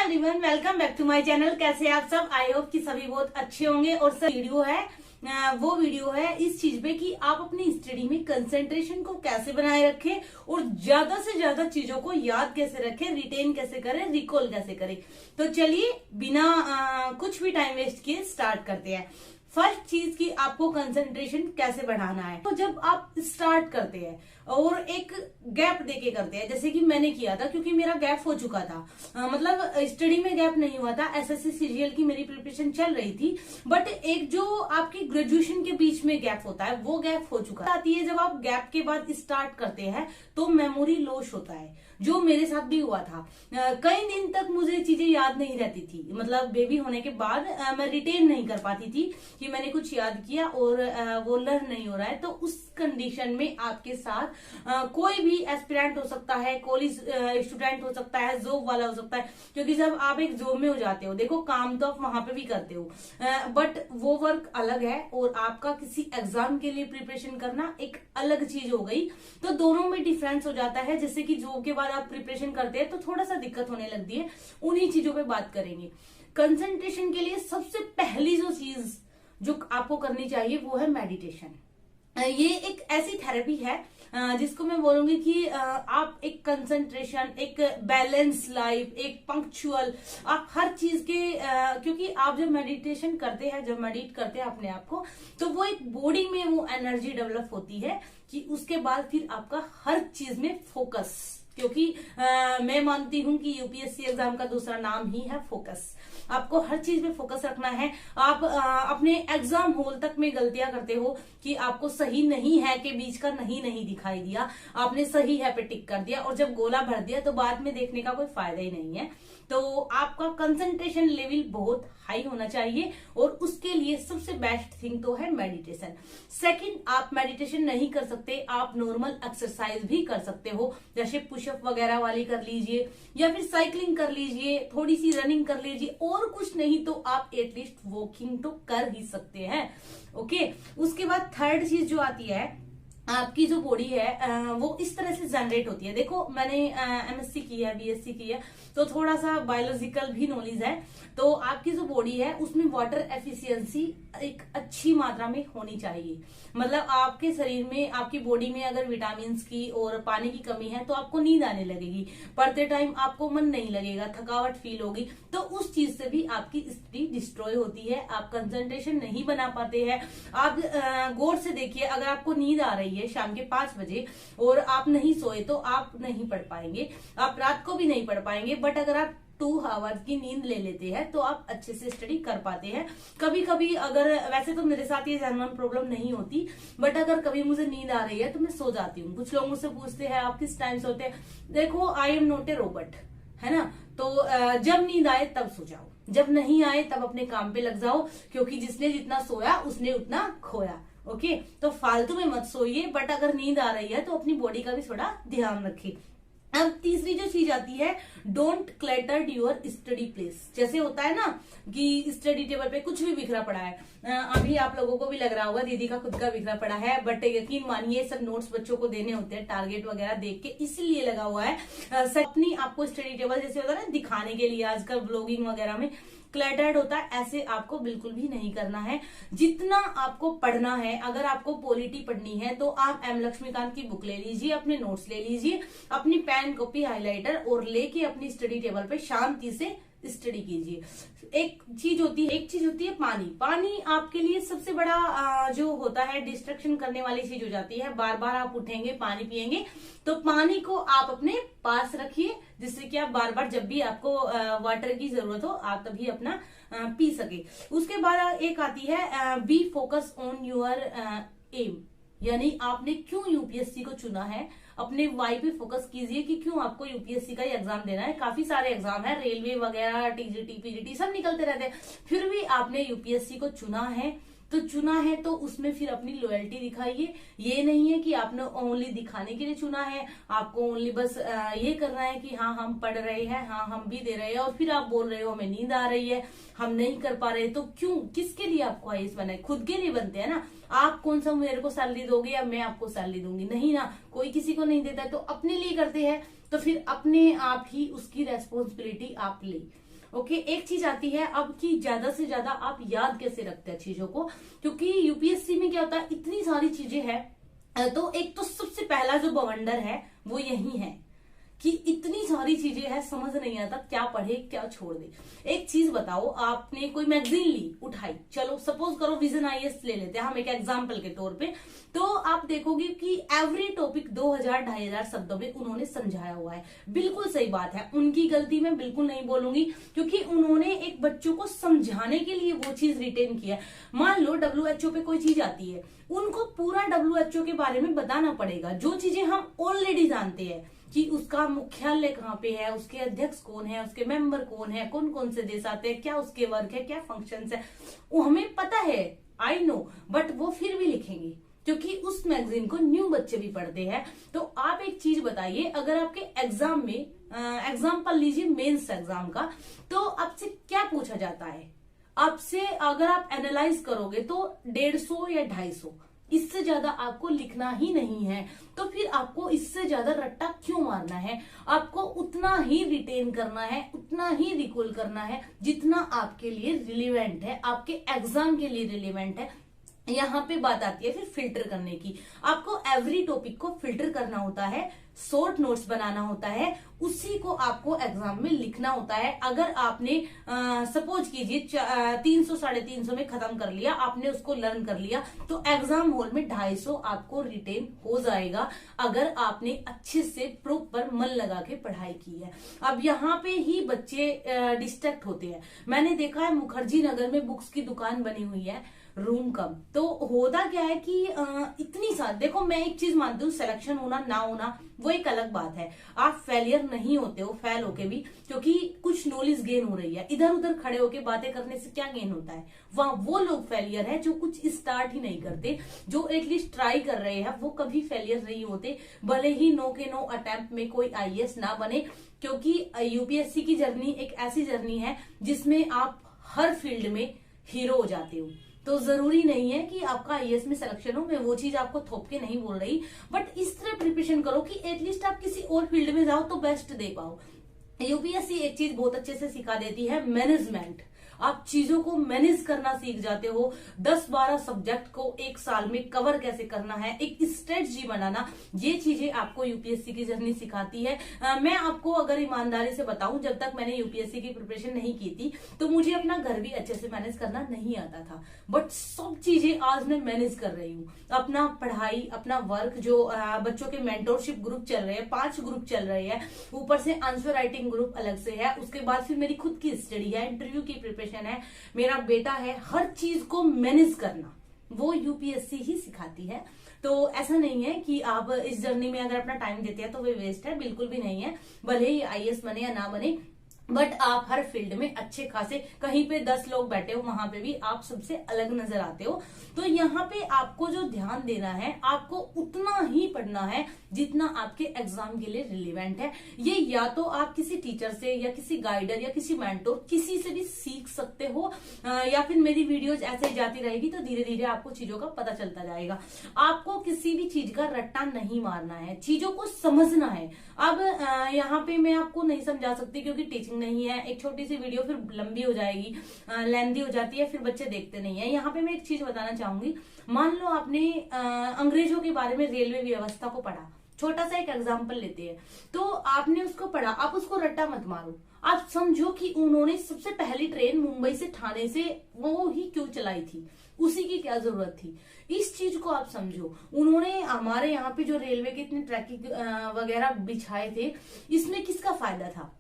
Everyone, welcome back to my channel. कैसे आप सब? आई होप कि सभी बहुत अच्छे होंगे। और सर वो वीडियो है इस चीज पे कि आप अपनी स्टडी में कंसंट्रेशन को कैसे बनाए रखें और ज्यादा से ज्यादा चीजों को याद कैसे रखें, रिटेन कैसे करें, रिकॉल कैसे करें। तो चलिए बिना कुछ भी टाइम वेस्ट किए स्टार्ट करते हैं। फर्स्ट चीज की आपको कंसंट्रेशन कैसे बढ़ाना है। तो जब आप स्टार्ट करते हैं और एक गैप देके करते हैं, जैसे कि मैंने किया था, क्योंकि मेरा गैप हो चुका था, मतलब स्टडी में गैप नहीं हुआ था, एसएससी सीजीएल की मेरी प्रिपरेशन चल रही थी, बट एक जो आपकी ग्रेजुएशन के बीच में गैप होता है वो गैप हो चुका आती है। जब आप गैप के बाद स्टार्ट करते हैं तो मेमोरी लॉस होता है, जो मेरे साथ भी हुआ था। कई दिन तक मुझे चीजें याद नहीं रहती थी, मतलब बेबी होने के बाद मैं रिटेन नहीं कर पाती थी कि मैंने कुछ याद किया और वो लर्न नहीं हो रहा है। तो उस कंडीशन में आपके साथ कोई भी एस्पिरेंट हो सकता है, कॉलेज स्टूडेंट हो सकता है, जॉब वाला हो सकता है, क्योंकि जब आप एक जॉब में हो जाते हो, देखो काम तो आप वहां पे भी करते हो, बट वो वर्क अलग है और आपका किसी एग्जाम के लिए प्रिपरेशन करना एक अलग चीज हो गई। तो दोनों में डिफरेंस हो जाता है। जैसे कि जॉब के बाद आप प्रिपरेशन करते हैं तो थोड़ा सा दिक्कत होने लगती है, उन्हीं चीजों पे बात करेंगे। कंसंट्रेशन के लिए सबसे पहली जो चीज जो आपको करनी चाहिए वो है मेडिटेशन। ये एक ऐसी थेरेपी है जिसको मैं बोलूंगी कि आप एक कंसंट्रेशन, एक बैलेंस लाइफ, एक पंक्चुअल, आप हर चीज के क्योंकि आप जब मेडिटेशन करते हैं, जब मेडिटेट करते हैं अपने आप को, तो वो एक बॉडी में वो एनर्जी डेवलप होती है कि उसके बाद फिर आपका हर चीज में फोकस, क्योंकि मैं मानती हूं कि यूपीएससी एग्जाम का दूसरा नाम ही है फोकस। आपको हर चीज में फोकस रखना है। आप अपने एग्जाम हॉल तक में गलतियां करते हो कि आपको सही नहीं है के बीच का नहीं दिखाई दिया, आपने सही है पे टिक कर दिया और जब गोला भर दिया तो बाद में देखने का कोई फायदा ही नहीं है। तो आपका कंसंट्रेशन लेवल बहुत हाई होना चाहिए और उसके लिए सबसे बेस्ट थिंग तो है मेडिटेशन। सेकंड, आप मेडिटेशन नहीं कर सकते, आप नॉर्मल एक्सरसाइज भी कर सकते हो, जैसे पुशअप वगैरह वाली कर लीजिए या फिर साइकिलिंग कर लीजिए, थोड़ी सी रनिंग कर लीजिए, और कुछ नहीं तो आप एटलीस्ट वॉकिंग तो कर ही सकते हैं। ओके, उसके बाद थर्ड चीज जो आती है, आपकी जो बॉडी है वो इस तरह से जनरेट होती है। देखो मैंने एमएससी की है, बीएससी की है, तो थोड़ा सा बायोलॉजिकल भी नॉलेज है। तो आपकी जो बॉडी है उसमें वाटर एफिशिएंसी एक अच्छी मात्रा में होनी चाहिए। मतलब आपके शरीर में, आपकी बॉडी में अगर विटामिन की और पानी की कमी है तो आपको नींद आने लगेगी, पढ़ते टाइम आपको मन नहीं लगेगा, थकावट फील होगी, तो उस चीज से भी आपकी स्टडी डिस्ट्रॉय होती है, आप कंसंट्रेशन नहीं बना पाते हैं। आप गौर से देखिए, अगर आपको नींद आ रही है शाम के 5 बजे और आप नहीं सोए तो आप नहीं पढ़ पाएंगे, आप रात को भी नहीं पढ़ पाएंगे। बट अगर आप 2 आवर्स की नींद ले लेते हैं तो आप अच्छे से स्टडी कर पाते हैं। कभी कभी अगर, वैसे तो मेरे साथ ये जनरल प्रॉब्लम नहीं होती, बट अगर कभी मुझे नींद आ रही है तो मैं सो जाती हूँ। कुछ लोग मुझसे पूछते हैं आप किस टाइम सोते हैं। देखो, I am not a robot, है ना। तो जब नींद आए तब सो जाओ, जब नहीं आए तब अपने काम पे लग जाओ, क्योंकि जिसने जितना सोया उसने उतना खोया। ओके, तो फालतू में मत सोइए, बट अगर नींद आ रही है तो अपनी बॉडी का भी थोड़ा ध्यान रखिए। अब तीसरी जो चीज आती है, don't clutter your study place. जैसे होता है ना कि स्टडी टेबल पे कुछ भी बिखरा पड़ा है, अभी आप लोगों को भी लग रहा होगा दीदी का खुद का बिखरा पड़ा है, बट यकीन मानिए सब नोट्स बच्चों को देने होते हैं टारगेट वगैरह देख के, इसलिए लगा हुआ है। अपनी आपको स्टडी टेबल जैसे होता है ना दिखाने के लिए, आजकल ब्लॉगिंग वगैरह में क्लटर्ड होता है, ऐसे आपको बिल्कुल भी नहीं करना है। जितना आपको पढ़ना है, अगर आपको पॉलिटी पढ़नी है तो आप एम लक्ष्मीकांत की बुक ले लीजिए, अपने नोट्स ले लीजिए, अपनी पेन कॉपी हाइलाइटर और लेके अपनी स्टडी टेबल पे शांति से स्टडी कीजिए। एक चीज होती है पानी। पानी आपके लिए सबसे बड़ा जो होता है डिस्ट्रक्शन करने वाली चीज हो जाती है। बार बार आप उठेंगे, पानी पिएंगे, तो पानी को आप अपने पास रखिए, जिससे कि आप बार बार जब भी आपको वाटर की जरूरत हो आप तभी अपना पी सके। उसके बाद एक आती है be focus on your aim, यानी आपने क्यों यूपीएससी को चुना है, अपने वाई पे फोकस कीजिए कि क्यों आपको यूपीएससी का एग्जाम देना है। काफी सारे एग्जाम है, रेलवे वगैरह, टीजीटी, पीजीटी सब निकलते रहते हैं, फिर भी आपने यूपीएससी को चुना है तो उसमें फिर अपनी लॉयल्टी दिखाइए। ये नहीं है कि आपने ओनली दिखाने के लिए चुना है, आपको ओनली बस ये करना है कि हाँ हम पढ़ रहे हैं, हाँ हम भी दे रहे हैं, और फिर आप बोल रहे हो हमें नींद आ रही है, हम नहीं कर पा रहे। तो क्यों, किसके लिए आपको आईएएस बना है? खुद के लिए बनते हैं ना। आप कौन सा मेरे को सैलरी दोगे या मैं आपको सैलरी दूंगी? नहीं ना, कोई किसी को नहीं देता, तो अपने लिए करते हैं, तो फिर अपने आप ही उसकी रेस्पॉन्सिबिलिटी आप ले। ओके, एक चीज आती है अब कि ज्यादा से ज्यादा आप याद कैसे रखते हैं चीजों को, क्योंकि यूपीएससी में क्या होता है, इतनी सारी चीजें हैं। तो एक तो सबसे पहला जो बवंडर है वो यही है कि इतनी सारी चीजें हैं, समझ नहीं आता क्या पढ़े क्या छोड़ दे। एक चीज बताओ, आपने कोई मैगजीन ली, उठाई, चलो सपोज करो विजन आईएएस ले लेते हैं हम एक एग्जांपल के तौर पे, तो आप देखोगे कि एवरी टॉपिक 2000-2500 शब्दों में उन्होंने समझाया हुआ है। बिल्कुल सही बात है, उनकी गलती मैं बिल्कुल नहीं बोलूंगी, क्योंकि उन्होंने एक बच्चों को समझाने के लिए वो चीज रिटेन किया। मान लो WHO पे कोई चीज आती है, उनको पूरा WHO के बारे में बताना पड़ेगा, जो चीजें हम ऑलरेडी जानते हैं कि उसका मुख्यालय कहाँ पे है, उसके अध्यक्ष कौन है, उसके मेंबर कौन है, कौन कौन से देश आते हैं, क्या उसके वर्क है, क्या फंक्शंस है, वो हमें पता है, आई नो, बट वो फिर भी लिखेंगे क्योंकि उस मैगजीन को न्यू बच्चे भी पढ़ते हैं। तो आप एक चीज बताइए, अगर आपके एग्जाम में एग्जाम्पल लीजिए मेंस एग्जाम का, तो आपसे क्या पूछा जाता है, आपसे अगर आप एनालाइज करोगे तो 150 या 250, इससे ज्यादा आपको लिखना ही नहीं है। तो फिर आपको इससे ज्यादा रट्टा क्यों मारना है, आपको उतना ही रिटेन करना है, उतना ही रिकॉल करना है जितना आपके लिए रिलेवेंट है, आपके एग्जाम के लिए रिलेवेंट है। यहाँ पे बात आती है फिर फिल्टर करने की, आपको एवरी टॉपिक को फिल्टर करना होता है, शॉर्ट नोट्स बनाना होता है, उसी को आपको एग्जाम में लिखना होता है। अगर आपने सपोज कीजिए 300-350 में खत्म कर लिया, आपने उसको लर्न कर लिया, तो एग्जाम हॉल में 250 आपको रिटेन हो जाएगा, अगर आपने अच्छे से प्रॉपर मन लगा के पढ़ाई की है। अब यहाँ पे ही बच्चे डिस्ट्रैक्ट होते हैं। मैंने देखा है मुखर्जी नगर में बुक्स की दुकान बनी हुई है, रूम कम, तो होता क्या है कि इतनी सारी, देखो मैं एक चीज मानती हूँ, सिलेक्शन होना ना होना वो एक अलग बात है, आप फेलियर नहीं होते हो फेल होके भी, क्योंकि कुछ नॉलेज गेन हो रही है। इधर उधर खड़े होके बातें करने से क्या गेन होता है, वहां वो लोग फेलियर है जो कुछ स्टार्ट ही नहीं करते, जो एटलीस्ट ट्राई कर रहे हैं वो कभी फेलियर नहीं होते, भले ही नो के नो अटेम्प्ट में कोई आईएएस ना बने, क्योंकि यूपीएससी की जर्नी एक ऐसी जर्नी है जिसमें आप हर फील्ड में हीरो हो जाते हो। तो जरूरी नहीं है कि आपका आईएएस में सिलेक्शन हो, मैं वो चीज आपको थोप के नहीं बोल रही, बट इस तरह प्रिपरेशन करो कि एटलीस्ट आप किसी और फील्ड में जाओ तो बेस्ट दे पाओ। यूपीएससी एक चीज बहुत अच्छे से सिखा देती है, मैनेजमेंट। आप चीजों को मैनेज करना सीख जाते हो, 10-12 सब्जेक्ट को एक साल में कवर कैसे करना है, एक स्ट्रेटजी बनाना, ये चीजें आपको यूपीएससी की जर्नी सिखाती है। मैं आपको अगर ईमानदारी से बताऊं, जब तक मैंने यूपीएससी की प्रिपरेशन नहीं की थी तो मुझे अपना घर भी अच्छे से मैनेज करना नहीं आता था, बट सब चीजें आज मैं मैनेज कर रही हूँ। अपना पढ़ाई, अपना वर्क, जो बच्चों के मेंटोरशिप ग्रुप चल रहे हैं, 5 ग्रुप चल रहे हैं, ऊपर से आंसर राइटिंग ग्रुप अलग से है, उसके बाद फिर मेरी खुद की स्टडी है, इंटरव्यू की प्रिपरेशन है, मेरा बेटा है, हर चीज को मैनेज करना वो यूपीएससी ही सिखाती है। तो ऐसा नहीं है कि आप इस जर्नी में अगर अपना टाइम देते हैं तो वे वेस्ट है, बिल्कुल भी नहीं है। भले ही आईएएस बने या ना बने, बट आप हर फील्ड में अच्छे खासे, कहीं पे 10 लोग बैठे हो वहां पे भी आप सबसे अलग नजर आते हो। तो यहाँ पे आपको जो ध्यान देना है, आपको उतना ही पढ़ना है जितना आपके एग्जाम के लिए रिलेवेंट है। ये या तो आप किसी टीचर से या किसी गाइडर या किसी मेंटोर, किसी से भी सीख सकते हो, या फिर मेरी वीडियोज ऐसे ही जाती रहेगी तो धीरे धीरे आपको चीजों का पता चलता जाएगा। आपको किसी भी चीज का रट्टा नहीं मारना है, चीजों को समझना है। अब यहाँ पे मैं आपको नहीं समझा सकती क्योंकि टीचिंग नहीं है, एक छोटी सी वीडियो फिर लंबी हो जाएगी, लेंदी हो जाती है, फिर बच्चे देखते नहीं है। यहाँ पे मैं एक चीज बताना चाहूंगी, मान लो आपने अंग्रेजों के बारे में, रेलवे व्यवस्था को पढ़ा, छोटा सा एक एग्जाम्पल लेते हैं, तो आपने उसको पढ़ा, आप उसको रट्टा मत मारो, आप समझो कि उन्होंने सबसे पहली ट्रेन मुंबई से ठाणे से वो ही क्यों चलाई थी, उसी की क्या जरूरत थी, इस चीज को आप समझो। उन्होंने हमारे यहाँ पे जो रेलवे के इतने ट्रैकिंग वगैरह बिछाए थे, इसमें किसका फायदा था,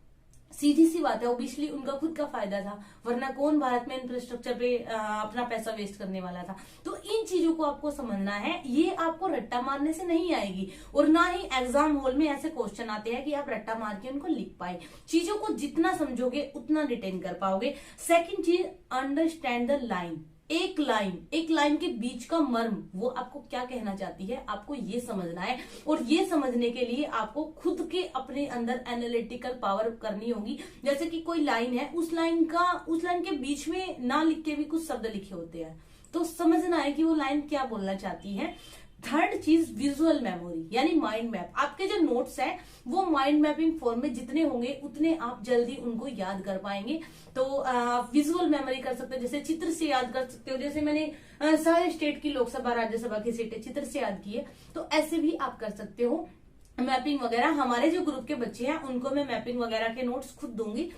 सीधी सी बात है, ओबियसली उनका खुद का फायदा था, वरना कौन भारत में इंफ्रास्ट्रक्चर पे अपना पैसा वेस्ट करने वाला था। तो इन चीजों को आपको समझना है, ये आपको रट्टा मारने से नहीं आएगी, और ना ही एग्जाम हॉल में ऐसे क्वेश्चन आते हैं कि आप रट्टा मार के उनको लिख पाए। चीजों को जितना समझोगे उतना रिटेन कर पाओगे। सेकंड चीज, अंडरस्टैंड द लाइन। एक लाइन के बीच का मर्म, वो आपको क्या कहना चाहती है, आपको ये समझना है, और ये समझने के लिए आपको खुद के अपने अंदर एनालिटिकल पावर करनी होगी। जैसे कि कोई लाइन है, उस लाइन के बीच में ना लिख के भी कुछ शब्द लिखे होते हैं, तो समझना है कि वो लाइन क्या बोलना चाहती है। थर्ड चीज विजुअल मेमोरी यानी माइंड मैप। आपके जो नोट्स है वो माइंड मैपिंग फॉर्म में जितने होंगे उतने आप जल्दी उनको याद कर पाएंगे। तो विजुअल मेमोरी कर सकते हो, जैसे चित्र से याद कर सकते हो। जैसे मैंने सारे स्टेट की लोकसभा राज्यसभा की सीटें चित्र से याद की है, तो ऐसे भी आप कर सकते हो मैपिंग वगैरह। हमारे जो ग्रुप के बच्चे हैं उनको मैं मैपिंग वगैरह के नोट्स खुद दूंगी।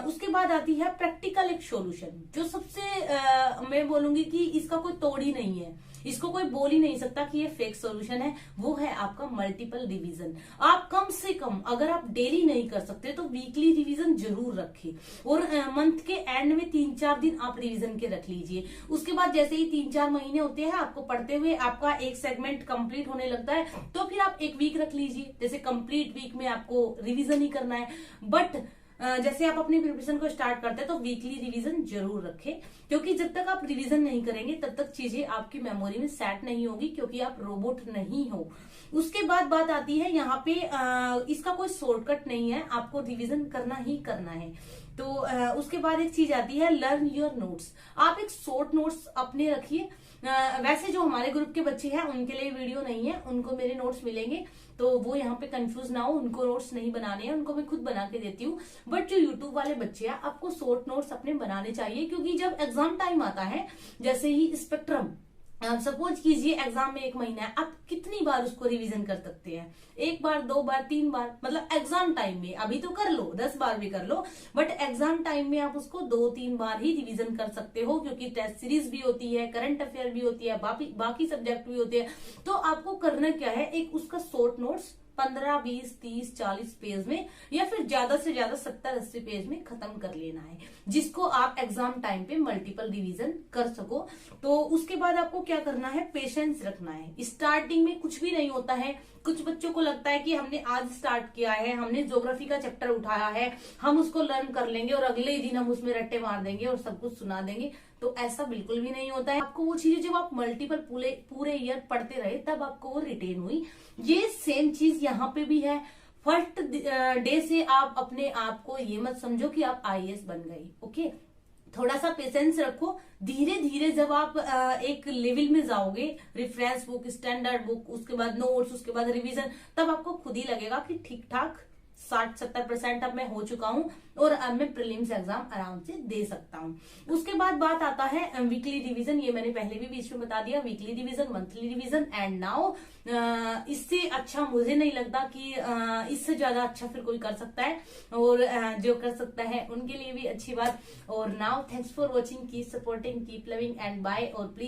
उसके बाद आती है प्रैक्टिकल एक सॉल्यूशन, जो सबसे मैं बोलूंगी कि इसका कोई तोड़ ही नहीं है, इसको कोई बोल ही नहीं सकता कि ये फेक सॉल्यूशन है। वो है आपका मल्टीपल रिवीजन। आप कम से कम अगर आप डेली नहीं कर सकते तो वीकली रिवीजन जरूर रखें और मंथ के एंड में 3-4 दिन आप रिवीजन के रख लीजिए। उसके बाद जैसे ही 3-4 महीने होते हैं आपको पढ़ते हुए, आपका एक सेगमेंट कंप्लीट होने लगता है, तो फिर आप एक वीक रख लीजिए। जैसे कंप्लीट वीक में आपको रिवीजन ही करना है, बट जैसे आप अपनी प्रिपरेशन को स्टार्ट करते हैं तो वीकली रिवीजन जरूर रखें, क्योंकि जब तक आप रिवीजन नहीं करेंगे तब तक चीजें आपकी मेमोरी में सेट नहीं होगी, क्योंकि आप रोबोट नहीं हो। उसके बाद बात आती है यहाँ पे इसका कोई शॉर्टकट नहीं है, आपको रिवीजन करना ही करना है। तो उसके बाद एक चीज आती है लर्न योर नोट्स। आप एक शॉर्ट नोट्स अपने रखिए। वैसे जो हमारे ग्रुप के बच्चे हैं उनके लिए वीडियो नहीं है, उनको मेरे नोट्स मिलेंगे, तो वो यहाँ पे कंफ्यूज ना हो, उनको नोट्स नहीं बनाने हैं, उनको मैं खुद बना के देती हूँ। बट जो यूट्यूब वाले बच्चे हैं आपको शॉर्ट नोट्स अपने बनाने चाहिए, क्योंकि जब एग्जाम टाइम आता है, जैसे ही स्पेक्ट्रम सपोज कीजिए एग्जाम में 1 महीना है, आप कितनी बार उसको रिवीजन कर सकते हैं? 1 बार, 2 बार, 3 बार, मतलब एग्जाम टाइम में। अभी तो कर लो, 10 बार भी कर लो, बट एग्जाम टाइम में आप उसको 2-3 बार ही रिवीजन कर सकते हो, क्योंकि टेस्ट सीरीज भी होती है, करंट अफेयर भी होती है, बाकी सब्जेक्ट भी होते हैं। तो आपको करना क्या है, एक उसका शॉर्ट नोट्स 15, 20, 30, 40 पेज में, या फिर ज्यादा से ज्यादा 70-80 पेज में खत्म कर लेना है, जिसको आप एग्जाम टाइम पे मल्टीपल रिवीजन कर सको। तो उसके बाद आपको क्या करना है, पेशेंस रखना है। स्टार्टिंग में कुछ भी नहीं होता है। कुछ बच्चों को लगता है कि हमने आज स्टार्ट किया है, हमने ज्योग्राफी का चैप्टर उठाया है, हम उसको लर्न कर लेंगे और अगले ही दिन हम उसमें रट्टे मार देंगे और सब कुछ सुना देंगे। तो ऐसा बिल्कुल भी नहीं होता है। आपको वो चीजें जब आप मल्टीपल पूरे ईयर पढ़ते रहे तब आपको वो रिटेन हुई। ये सेम चीज यहाँ पे भी है। फर्स्ट डे से आप अपने आप को ये मत समझो कि आप IAS बन गई। ओके, थोड़ा सा पेशेंस रखो। धीरे धीरे जब आप एक लेवल में जाओगे, रेफरेंस बुक, स्टैंडर्ड बुक, उसके बाद नोट्स, उसके बाद रिवीजन, तब आपको खुद ही लगेगा कि ठीक ठाक 60-70% अब मैं हो चुका हूं और अब मैं प्रीलिम्स एग्जाम आराम से दे सकता हूं। उसके बाद बात आता है वीकली रिवीजन। ये मैंने पहले भी बीच में बता दिया, weekly revision, monthly revision and now इससे अच्छा मुझे नहीं लगता कि इससे ज्यादा अच्छा फिर कोई कर सकता है, और जो कर सकता है उनके लिए भी अच्छी बात। और now thanks for watching, keep supporting, keep loving and bye. और प्लीज